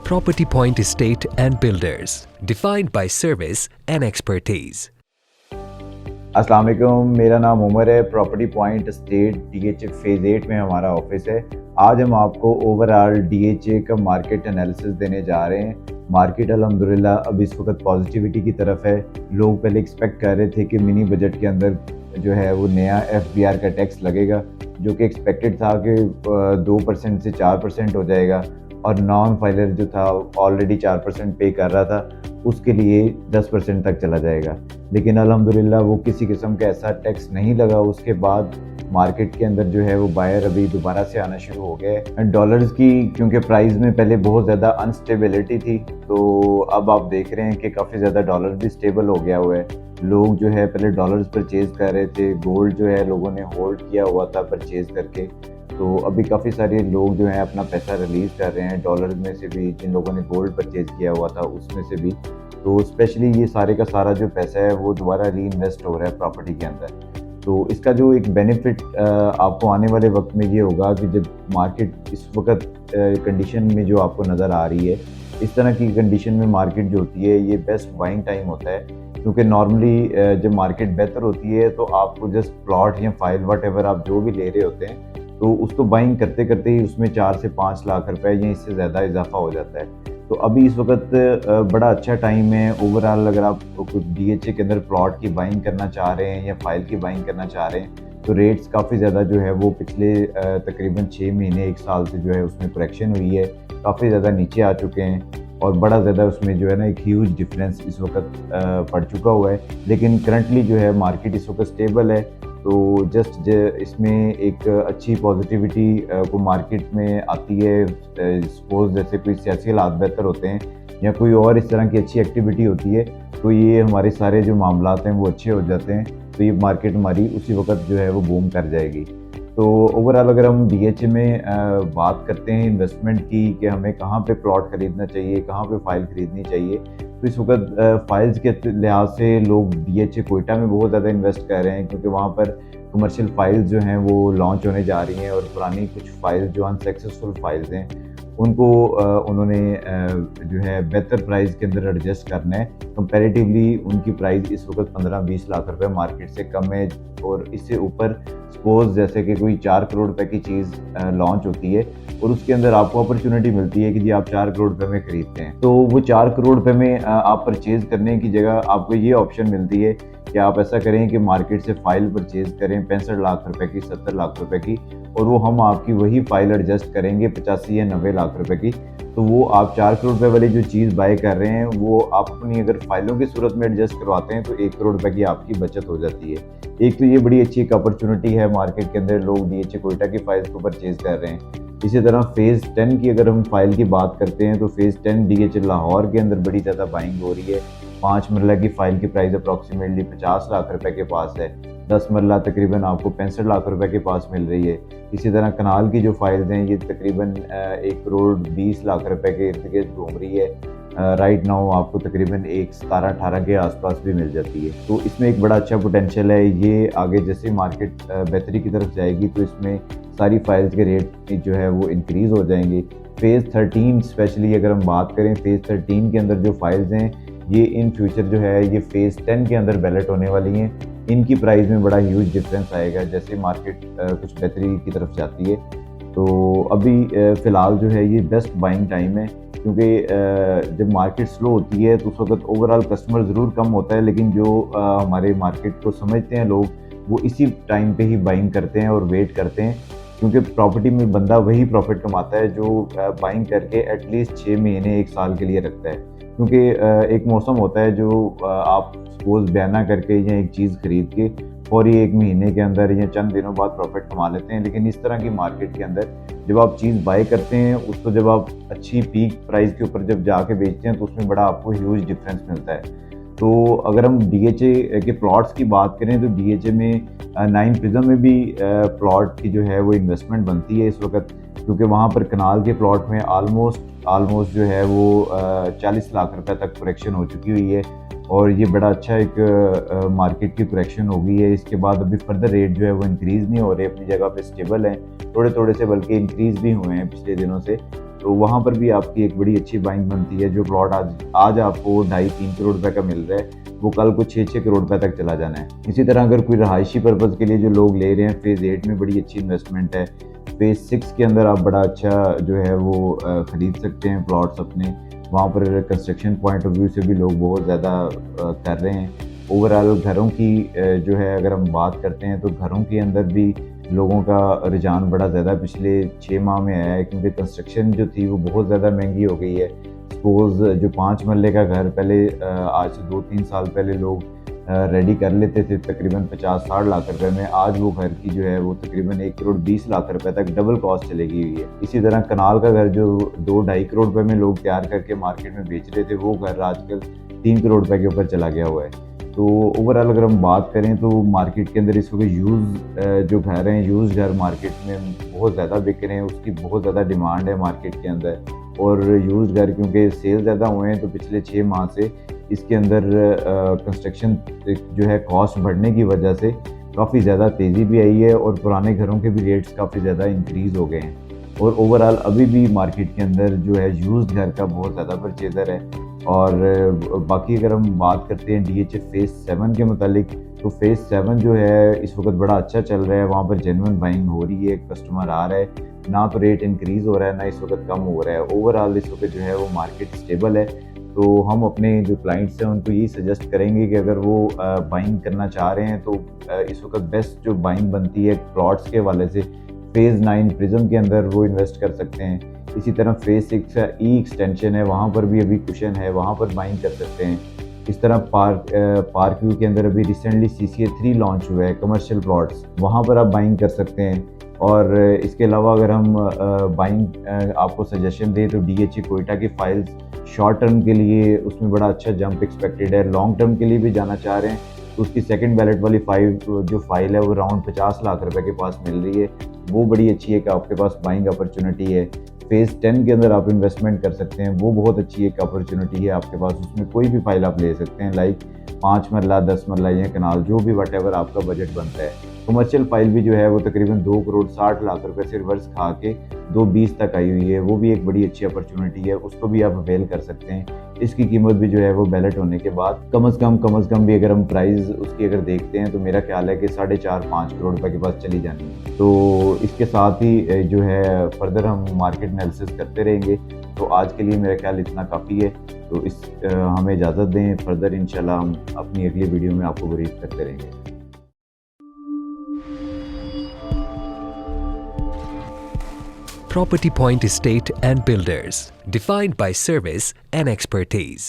Property Point Estate and Builders, defined by service and expertise. अस्सलाम वालेकुम, मेरा नाम उमर है। Property point state DHA phase 8 में हमारा ऑफिस है। आज हम आपको ओवरऑल DHA का मार्केट एनालिसिस देने जा रहे हैं। मार्केट अल्हम्दुलिल्लाह अब इस वक्त पॉजिटिविटी की तरफ है। लोग पहले एक्सपेक्ट कर रहे थे कि मिनी बजट के अंदर जो है वो नया FBR का टैक्स लगेगा, जो कि एक्सपेक्टेड था कि 2% से 4% हो जाएगा, और नॉन फाइलर जो था ऑलरेडी 4% पे कर रहा था, उसके लिए 10% तक चला जाएगा। लेकिन अल्हम्दुलिल्लाह वो किसी किस्म का ऐसा टैक्स नहीं लगा। उसके बाद मार्केट के अंदर जो है वो बायर अभी दोबारा से आना शुरू हो गए। डॉलर्स की क्योंकि प्राइस में पहले बहुत ज़्यादा अनस्टेबिलिटी थी, तो अब आप देख रहे हैं कि काफ़ी ज़्यादा डॉलर भी स्टेबल हो गया हुआ है। लोग जो है पहले डॉलर्स परचेज़ कर रहे थे, गोल्ड जो है लोगों ने होल्ड किया हुआ था परचेज़ करके, तो अभी काफ़ी सारे लोग जो हैं अपना पैसा रिलीज़ कर रहे हैं डॉलर में से भी, जिन लोगों ने गोल्ड परचेज़ किया हुआ था उसमें से भी। तो स्पेशली ये सारे का सारा जो पैसा है वो दोबारा री इन्वेस्ट हो रहा है प्रॉपर्टी के अंदर। तो इसका जो एक बेनिफिट आपको आने वाले वक्त में ये होगा कि जब मार्केट इस वक्त कंडीशन में जो आपको नज़र आ रही है, इस तरह की कंडीशन में मार्केट जो होती है ये बेस्ट बाइंग टाइम होता है। क्योंकि नॉर्मली जब मार्केट बेहतर होती है तो आपको जस्ट प्लॉट या फाइल वट एवर आप जो भी ले रहे होते हैं, तो उसको बाइंग करते करते ही उसमें 4 से 5 लाख रुपए या इससे ज़्यादा इजाफा हो जाता है। तो अभी इस वक्त बड़ा अच्छा टाइम है ओवरऑल। अगर आप DHA के अंदर प्लॉट की बाइंग करना चाह रहे हैं या फाइल की बाइंग करना चाह रहे हैं, तो रेट्स काफ़ी ज़्यादा जो है वो पिछले तकरीबन 6 महीने 1 साल से जो है उसमें करेक्शन हुई है, काफ़ी ज़्यादा नीचे आ चुके हैं, और बड़ा ज़्यादा उसमें जो है ना एक ह्यूज डिफरेंस इस वक्त पड़ चुका हुआ है। लेकिन करंटली जो है मार्केट इस वक्त स्टेबल है। तो जस्ट इसमें एक अच्छी पॉजिटिविटी को मार्केट में आती है। सपोज जैसे कोई सियासी हालात बेहतर होते हैं या कोई और इस तरह की अच्छी एक्टिविटी होती है, तो ये हमारे सारे जो मामलात हैं वो अच्छे हो जाते हैं, तो ये मार्केट हमारी उसी वक्त जो है वो बूम कर जाएगी। तो ओवरऑल अगर हम DHA में बात करते हैं इन्वेस्टमेंट की कि हमें कहाँ पे प्लॉट ख़रीदना चाहिए, कहाँ पे फाइल ख़रीदनी चाहिए, तो इस वक्त फाइल्स के लिहाज से लोग DHA कोयटा में बहुत ज़्यादा इन्वेस्ट कर रहे हैं, क्योंकि वहाँ पर कमर्शियल फाइल्स जो हैं वो लॉन्च होने जा रही हैं, और पुरानी कुछ फाइल्स जो अनसक्सेसफुल फाइल्स हैं उनको उन्होंने जो है बेहतर प्राइस के अंदर एडजस्ट करना है। कंपैरेटिवली उनकी प्राइस इस वक्त 15-20 लाख रुपए मार्केट से कम है, और इससे ऊपर सपोज जैसे कि कोई 4 करोड़ रुपए की चीज़ लॉन्च होती है और उसके अंदर आपको अपॉर्चुनिटी मिलती है कि जी आप 4 करोड़ रुपए में खरीदते हैं, तो वो 4 करोड़ रुपए में आप परचेज़ करने की जगह आपको ये ऑप्शन मिलती है कि आप ऐसा करें कि मार्केट से फ़ाइल परचेज़ करें 65 लाख रुपए की, 70 लाख रुपए की, और वो हम आपकी वही फ़ाइल एडजस्ट करेंगे 85 या 90 लाख रुपए की। तो वो आप 4 करोड़ रुपए वाली जो चीज़ बाय कर रहे हैं वो आप अपनी अगर फ़ाइलों की सूरत में एडजस्ट करवाते हैं तो 1 करोड़ रुपए की आपकी बचत हो जाती है। एक तो ये बड़ी अच्छी एक अपॉर्चुनिटी है मार्केट के अंदर, लोग DHA कोयटा की फ़ाइल्स को परचेज़ कर रहे हैं। इसी तरह फ़ेज़ 10 की अगर हम फ़ाइल की बात करते हैं, तो फ़ेज़ 10 DHA लाहौर के अंदर बड़ी ज़्यादा बाइंग हो रही है। 5 मरला की फ़ाइल की प्राइस अप्रॉक्सीमेटली 50 लाख रुपए के पास है, 10 मरला तकरीबन आपको 65 लाख रुपए के पास मिल रही है। इसी तरह कनाल की जो फाइल्स हैं ये तकरीबन 1 करोड़ 20 लाख रुपए के इर्द-गिर्द घूम रही है। राइट नाउ आपको तकरीबन 17-18 के आसपास भी मिल जाती है। तो इसमें एक बड़ा अच्छा पोटेंशियल है। ये आगे जैसे मार्केट बेहतरी की तरफ जाएगी तो इसमें सारी फाइल्स के रेट जो है वो इंक्रीज़ हो जाएंगे। फ़ेज़ 13 स्पेशली अगर हम बात करें, फ़ेज़ 13 के अंदर जो फाइल्स हैं ये इन फ्यूचर जो है ये फ़ेज़ 10 के अंदर बैलेट होने वाली हैं। इनकी प्राइस में बड़ा ह्यूज डिफरेंस आएगा जैसे मार्केट कुछ बेहतरी की तरफ जाती है। तो अभी फ़िलहाल जो है ये बेस्ट बाइंग टाइम है, क्योंकि जब मार्केट स्लो होती है तो उस वक्त ओवरऑल कस्टमर ज़रूर कम होता है, लेकिन जो हमारे मार्केट को समझते हैं लोग वो इसी टाइम पे ही बाइंग करते हैं और वेट करते हैं, क्योंकि प्रॉपर्टी में बंदा वही प्रॉफिट कमाता है जो बाइंग करके एटलीस्ट 6 महीने 1 साल के लिए रखता है। क्योंकि एक मौसम होता है जो आप सपोज बयाना करके या एक चीज़ खरीद के फौरी 1 महीने के अंदर या चंद दिनों बाद प्रॉफिट कमा लेते हैं, लेकिन इस तरह की मार्केट के अंदर जब आप चीज़ बाय करते हैं उसको जब आप अच्छी पीक प्राइस के ऊपर जब जाके बेचते हैं तो उसमें बड़ा आपको ह्यूज डिफरेंस मिलता है। तो अगर हम DHA के प्लॉट्स की बात करें तो DHA में 9 प्रिज्म में भी प्लॉट की जो है वो इन्वेस्टमेंट बनती है इस वक्त, क्योंकि वहाँ पर कनाल के प्लॉट में आलमोस्ट जो है वो 40 लाख रुपए तक करेक्शन हो चुकी हुई है। और ये बड़ा अच्छा एक मार्केट की करेक्शन हो गई है। इसके बाद अभी फर्दर रेट जो है वो इंक्रीज़ नहीं हो रहे, अपनी जगह पे स्टेबल हैं, थोड़े थोड़े से बल्कि इंक्रीज़ भी हुए हैं पिछले दिनों से। तो वहाँ पर भी आपकी एक बड़ी अच्छी बाइंग बनती है। जो प्लॉट आज आपको 2.5-3 करोड़ रुपए का मिल रहा है, वो कल को 6-6 करोड़ रुपए तक चला जाना है। इसी तरह अगर कोई रहायशी पर्पज़ के लिए जो लोग ले रहे हैं, फेज़ 8 में बड़ी अच्छी इन्वेस्टमेंट है। फेज़ 6 के अंदर आप बड़ा अच्छा जो है वो ख़रीद सकते हैं प्लॉट्स अपने। वहाँ पर कंस्ट्रक्शन पॉइंट ऑफ व्यू से भी लोग बहुत ज़्यादा कर रहे हैं। ओवरऑल घरों की जो है अगर हम बात करते हैं तो घरों के अंदर भी लोगों का रुझान बड़ा ज़्यादा पिछले 6 माह में आया है, क्योंकि कंस्ट्रक्शन जो थी वो बहुत ज़्यादा महंगी हो गई है। सपोज़ जो 5 मरले का घर पहले आज से 2-3 साल पहले लोग रेडी कर लेते थे तकरीबन 50-60 लाख रुपए में, आज वो घर की जो है वो तकरीबन 1 करोड़ 20 लाख रुपए तक डबल कॉस्ट चलेगी हुई है। इसी तरह कनाल का घर जो 2-2.5 करोड़ रुपए में लोग तैयार करके मार्केट में बेच रहे थे, वो घर आजकल 3 करोड़ रुपए के ऊपर चला गया हुआ है। तो ओवरऑल अगर हम बात करें तो मार्केट के अंदर इस वक्त जो घर हैं, यूज़ घर मार्केट में बहुत ज़्यादा बिक रहे हैं, उसकी बहुत ज़्यादा डिमांड है मार्केट के अंदर। और यूज़ घर क्योंकि सेल ज़्यादा हुए हैं तो पिछले 6 माह से इसके अंदर कंस्ट्रक्शन जो है कॉस्ट बढ़ने की वजह से काफ़ी ज़्यादा तेज़ी भी आई है और पुराने घरों के भी रेट्स काफ़ी ज़्यादा इंक्रीज़ हो गए हैं। और ओवरऑल अभी भी मार्केट के अंदर जो है यूज़्ड घर का बहुत ज़्यादा परचेज़र है। और बाकी अगर हम बात करते हैं DHA फेज़ 7 के मुतालिक, तो फेज़ 7 जो है इस वक्त बड़ा अच्छा चल रहा है। वहाँ पर जेन्युइन बाइंग हो रही है, कस्टमर आ रहा है, ना तो रेट इंक्रीज़ हो रहा है ना इस वक्त कम हो रहा है। ओवरऑल इस वक्त जो है वो मार्केट स्टेबल है। तो हम अपने जो क्लाइंट्स हैं उनको यही सजेस्ट करेंगे कि अगर वो बाइंग करना चाह रहे हैं तो इस वक्त बेस्ट जो बाइंग बनती है प्लॉट्स के हवाले से फेज़ 9 प्रिज्म के अंदर वो इन्वेस्ट कर सकते हैं। इसी तरह फेज़ 6 ई एक्सटेंशन है, वहाँ पर भी अभी कुशन है, वहाँ पर बाइंग कर सकते हैं। इस तरह पार्क व्यू के अंदर अभी रिसेंटली CCA 3 लॉन्च हुआ है, कमर्शियल प्लॉट्स, वहाँ पर आप बाइंग कर सकते हैं। और इसके अलावा अगर हम बाइंग आपको सजेशन दें तो DHA कोयटा की फाइल्स शॉर्ट टर्म के लिए उसमें बड़ा अच्छा जंप एक्सपेक्टेड है। लॉन्ग टर्म के लिए भी जाना चाह रहे हैं तो उसकी सेकंड बैलेट वाली जो फाइल है वो अराउंड 50 लाख रुपए के पास मिल रही है, वो बड़ी अच्छी है कि आपके पास बाइंग अपॉर्चुनिटी है। फेज़ 10 के अंदर आप इन्वेस्टमेंट कर सकते हैं, वो बहुत अच्छी एक अपॉर्चुनिटी है आपके पास। उसमें कोई भी फाइल आप ले सकते हैं, लाइक 5 मरला 10 मरला या कनाल, जो भी वट आपका बजट बनता है। कमर्शियल फाइल भी जो है वो तकरीबन 2 करोड़ 60 लाख रुपए से रिवर्स खा के 2.20 तक आई हुई है, वो भी एक बड़ी अच्छी अपॉर्चुनिटी है, उसको भी आप अवेल कर सकते हैं। इसकी कीमत भी जो है वो बैलेट होने के बाद कम से कम भी अगर हम प्राइस उसकी अगर देखते हैं तो मेरा ख्याल है कि 4.5-5 करोड़ रुपए के पास चली जानी है। तो इसके साथ ही जो है फर्दर हम मार्केट एनालिसिस करते रहेंगे। तो आज के लिए मेरा ख्याल इतना काफ़ी है। तो हमें इजाज़त दें, फर्दर इंशाल्लाह हम अपनी अगली वीडियो में आपको ब्रीफ करते रहेंगे। Property Point Estate and Builders, defined by service and expertise.